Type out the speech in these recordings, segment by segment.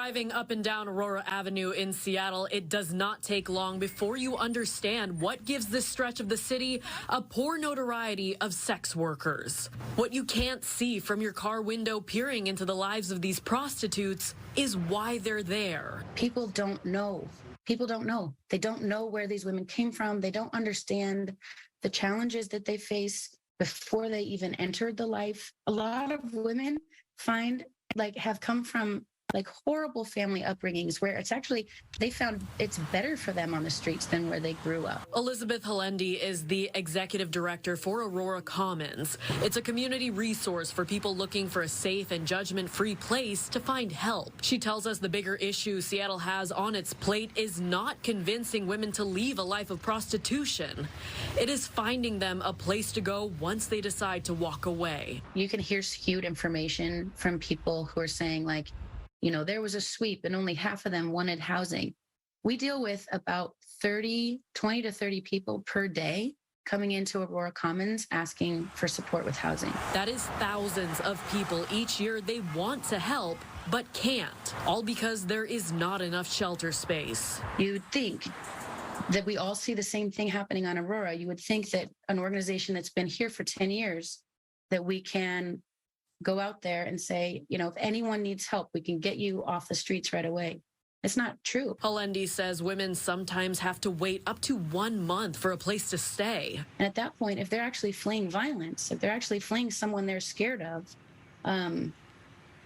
Driving up and down Aurora Avenue in Seattle, it does not take long before you understand what gives this stretch of the city a poor notoriety of sex workers. What you can't see from your car window peering into the lives of these prostitutes is why they're there. People don't know. People don't know. They don't know where these women came from. They don't understand the challenges that they face before they even entered the life. A lot of women have come from horrible family upbringings where it's actually, they found it's better for them on the streets than where they grew up. Elizabeth Halendi is the executive director for Aurora Commons. It's a community resource for people looking for a safe and judgment-free place to find help. She tells us the bigger issue Seattle has on its plate is not convincing women to leave a life of prostitution. It is finding them a place to go once they decide to walk away. You can hear skewed information from people who are saying there was a sweep and only half of them wanted housing. We deal with about 20 to 30 people per day coming into Aurora Commons asking for support with housing. That is thousands of people each year they want to help, but can't, all because there is not enough shelter space. You'd think that we all see the same thing happening on Aurora. You would think that an organization that's been here for 10 years, that we can go out there and say, if anyone needs help, we can get you off the streets right away. It's not true. Halendi says women sometimes have to wait up to 1 month for a place to stay. And at that point, if they're actually fleeing violence, if they're actually fleeing someone they're scared of,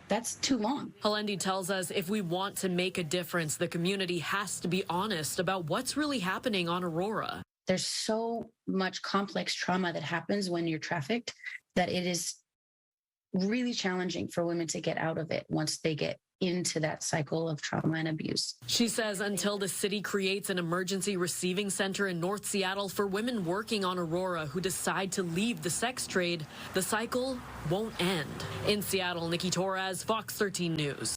that's too long. Halendi tells us if we want to make a difference, the community has to be honest about what's really happening on Aurora. There's so much complex trauma that happens when you're trafficked that it is really challenging for women to get out of it once they get into that cycle of trauma and abuse. She says until the city creates an emergency receiving center in North Seattle for women working on Aurora who decide to leave the sex trade, the cycle won't end. In Seattle, Nikki Torres, Fox 13 News.